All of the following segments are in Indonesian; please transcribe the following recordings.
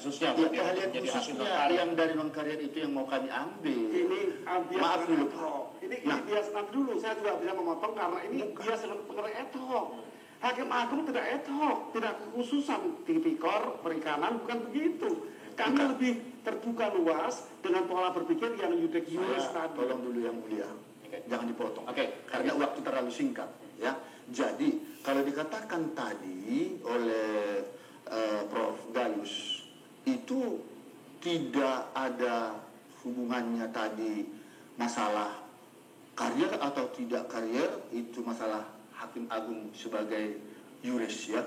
khususnya ya, keahlian khususnya yang dari non karier itu yang mau kami ambil. Ini maaf dulu ini bias nanti dulu, saya juga bisa memotong karena ini bias dengan pengertian ad hoc. Hakim Agung tidak ad hoc, tidak kekhususan tipikor perikanan, bukan begitu. Kami lebih terbuka luas dengan pola berpikir yang yudek yuris tadi. Tolong dulu yang mulia, jangan dipotong. Karena waktu terlalu singkat. Ya, jadi kalau dikatakan tadi oleh Prof. Gayus itu tidak ada hubungannya tadi masalah karier atau tidak karier, itu masalah Hakim Agung sebagai yuris ya.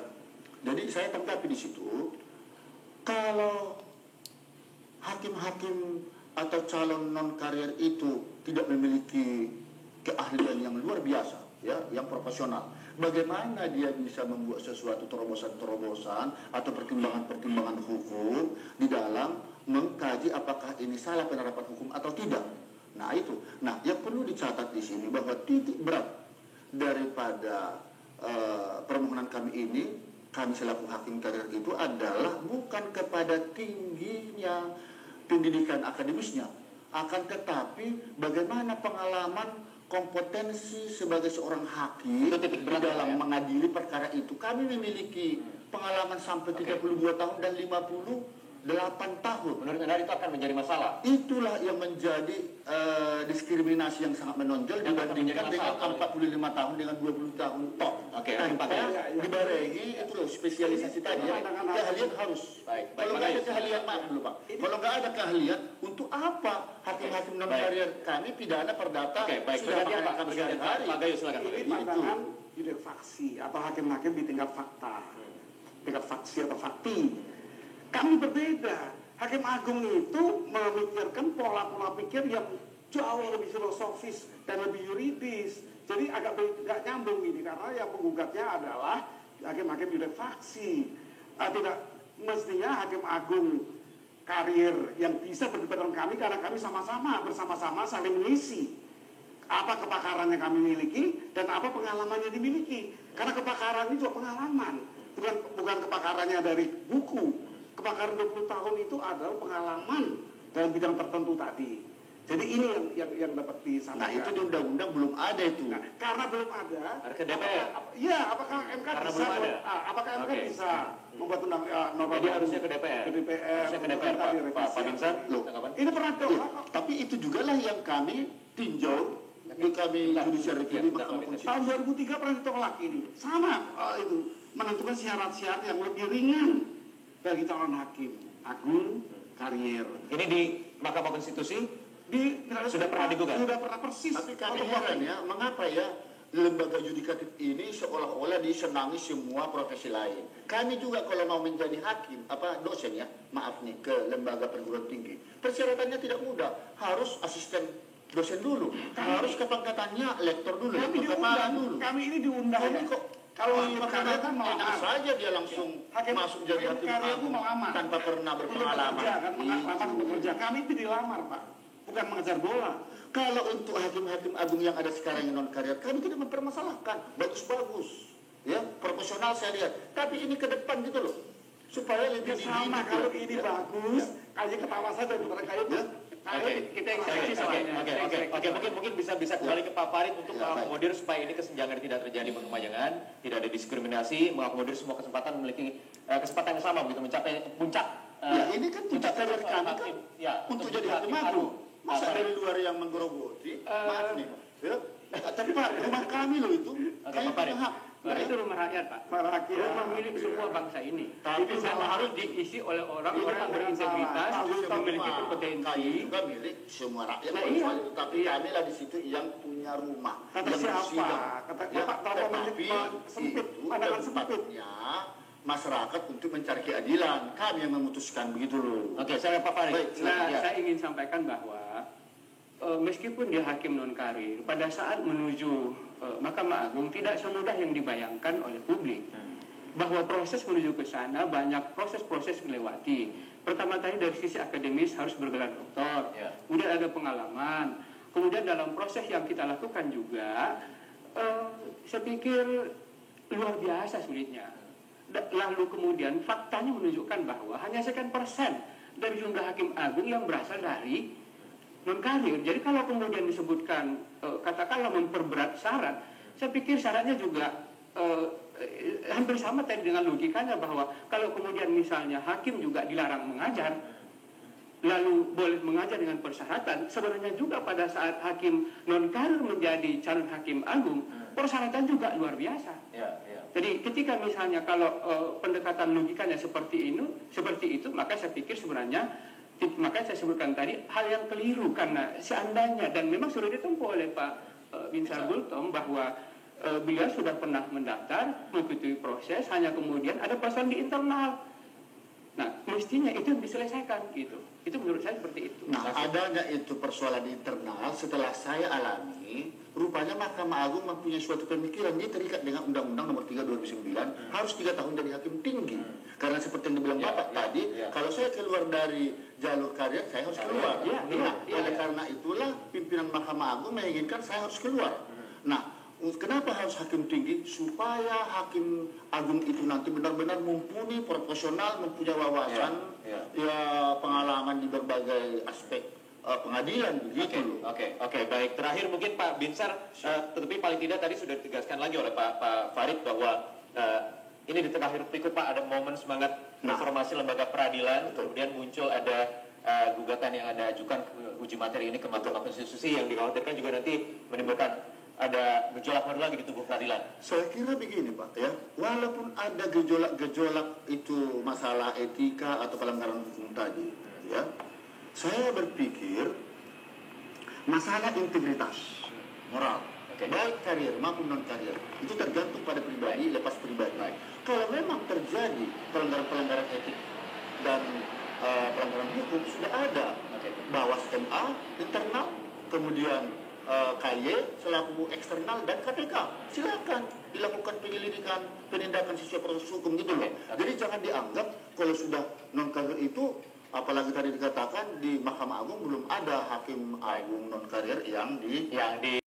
Jadi saya tanggapi di situ, kalau hakim-hakim atau calon non karier itu tidak memiliki keahlian yang luar biasa ya, yang profesional, bagaimana dia bisa membuat sesuatu terobosan-terobosan atau pertimbangan-pertimbangan hukum di dalam mengkaji apakah ini salah penerapan hukum atau tidak. Nah itu, yang perlu dicatat di sini bahwa titik berat daripada permohonan kami ini, kami selaku hakim karier itu adalah bukan kepada tingginya pendidikan akademisnya, akan tetapi bagaimana pengalaman kompetensi sebagai seorang hakim di dalam mengadili perkara itu. Kami memiliki pengalaman sampai 32 tahun dan 58 tahun. Menurut Anda itu akan menjadi masalah? Itulah yang menjadi diskriminasi yang sangat menonjol dibandingkan dengan 45 tahun dengan 20 tahun toh. Dibarengi itu loh spesialisasi tadi ya. Keahlian harus. Kalau nggak ada keahlian, maaf dulu Pak. Kalau nggak ada keahlian, untuk apa hakim-hakim non karier kami pidana perdata sudah kami sehari-hari. Ini pandangan yudek faksi atau hakim-hakim di tingkat fakta, tingkat faksi atau fakti. Kami berbeda. Hakim Agung itu memikirkan pola-pola pikir yang jauh lebih filosofis dan lebih yuridis. Jadi agak nyambung ini karena yang menggugatnya adalah hakim-hakim yudek faksi. Tidak mestinya Hakim Agung karier yang bisa berdebat dengan kami karena kami bersama-sama saling mengisi apa kepakaran yang kami miliki dan apa pengalaman yang dimiliki. Karena kepakaran itu pengalaman, bukan kepakarannya dari buku. Kebakaran 20 tahun itu adalah pengalaman dalam bidang tertentu tadi. Jadi ini yang dapat disampaikan. Nah itu di undang-undang belum ada itu. Nah, karena belum ada. Ke DPR. Apakah MK karena bisa? Apakah MK bisa membuat undang norma? Jadi harusnya ke DPR. Ke DPR. Harusnya ke DPR Pak Binsar. Ini pernah dong. Tapi itu juga lah yang kami tinjau di kami judicial review Mahkamah Konstitusi. Tahun 2003 pernah ditolak ini. Sama itu menentukan syarat-syarat yang lebih ringan bagi calon hakim agung karier. Ini di Mahkamah Konstitusi sudah pernah digugat. Sudah pernah persis. Tapi kami heran ya, mengapa ya lembaga yudikatif ini seolah-olah disenangi semua profesi lain. Kami juga kalau mau menjadi hakim, dosen ya, maaf nih, ke lembaga perguruan tinggi, persyaratannya tidak mudah. Harus asisten dosen dulu, harus kepangkatannya lektor dulu, Kami ini diundang. Kami kok kalau karya kan enak saja dia langsung masuk jadi hakim agung tanpa pernah berpengalaman. Melamar bekerja. Kami itu dilamar Pak, bukan mengejar bola. Kalau untuk hakim-hakim agung yang ada sekarang yang non karier, kami tidak mempermasalahkan, bagus-bagus, ya profesional saya lihat. Tapi ini ke depan gitu loh, supaya lebih sama. Kalau ini bagus, kayak ketawa saja bukan kayak. Kita mungkin bisa kembali ke Pak Farid untuk mengakomodir supaya ini kesenjangan tidak terjadi berkepanjangan, tidak ada diskriminasi, mengakomodir semua kesempatan memiliki kesempatan yang sama begitu mencapai puncak. Ini kan puncak dari kami kan untuk jadi hakim agung. Masa dari luar yang menggerogoti? Maaf nih, ya. Tapi Pak, rumah kami loh itu. Kami punya hak. Itu rumah rakyat Pak. Rumah milik semua bangsa ini. Itu harus diisi oleh orang-orang yang berintegritas, memiliki kompetensi. Juga milik semua rakyat. Tapi kami lah di situ yang punya rumah. Kata siapa? Kata tetapi itu tempatnya masyarakat untuk mencari keadilan. Kami yang memutuskan begitu loh. Oke, saya Pak Farid. Saya ingin sampaikan bahwa meskipun dia hakim non karir, pada saat menuju Mahkamah Agung tidak semudah yang dibayangkan oleh publik. Bahwa proses menuju ke sana banyak proses-proses melewati. Pertama tadi dari sisi akademis harus bergelar doktor, kemudian ada pengalaman, kemudian dalam proses yang kita lakukan juga, saya pikir luar biasa sulitnya. lalu kemudian faktanya menunjukkan bahwa hanya sekian persen dari jumlah hakim agung yang berasal dari non-karir. Jadi kalau kemudian disebutkan katakanlah memperberat syarat, saya pikir syaratnya juga hampir sama tadi dengan logikanya, bahwa kalau kemudian misalnya hakim juga dilarang mengajar, lalu boleh mengajar dengan persyaratan, sebenarnya juga pada saat hakim non-karir menjadi calon hakim agung, persyaratan juga luar biasa. Jadi ketika misalnya kalau pendekatan logikanya seperti itu, maka saya pikir sebenarnya, maka saya sebutkan tadi hal yang keliru, karena seandainya, dan memang sudah ditempuh oleh Pak Binsar Gultom bahwa beliau sudah pernah mendaftar, mengikuti proses, hanya kemudian ada persoalan di internal. Nah, mestinya itu yang diselesaikan gitu. Itu menurut saya seperti itu. Nah, adanya itu persoalan internal setelah saya alami, rupanya Mahkamah Agung mempunyai suatu pemikiran, dia terikat dengan Undang-Undang Nomor 3 2009, harus 3 tahun jadi hakim tinggi. Karena seperti yang dibilang Bapak tadi, kalau saya keluar dari jalur karir, saya harus keluar. Oleh karena itulah pimpinan Mahkamah Agung menginginkan saya harus keluar. Nah, kenapa harus hakim tinggi? Supaya hakim agung itu nanti benar-benar mumpuni, profesional, mempunyai wawasan, pengalaman di berbagai aspek pengadilan, begitu. Oke, baik. Terakhir mungkin Pak Binsar, tetapi paling tidak tadi sudah ditegaskan lagi oleh Pak Farid bahwa ini di tengah hiruk pikuk Pak, ada momen semangat reformasi lembaga peradilan, kemudian muncul ada gugatan yang Anda ajukan uji materi ini ke Mahkamah Konstitusi yang dikhawatirkan juga nanti menimbulkan ada gejolak baru lagi di tubuh peradilan. Saya kira begini Pak, ya, walaupun ada gejolak itu masalah etika atau pelanggaran hukum tadi, ya, saya berpikir masalah integritas moral, baik karir maupun non karir, itu tergantung pada pribadi, lepas pribadi. Kalau memang terjadi pelanggaran etik dan pelanggaran hukum, sudah ada Bawas MA internal, kemudian KY selaku eksternal dan KPK, silakan dilakukan penyelidikan, penindakan sesuai proses hukum gitu loh. Jadi jangan dianggap kalau sudah non karir itu, apalagi tadi dikatakan di Mahkamah Agung belum ada hakim agung non karir yang di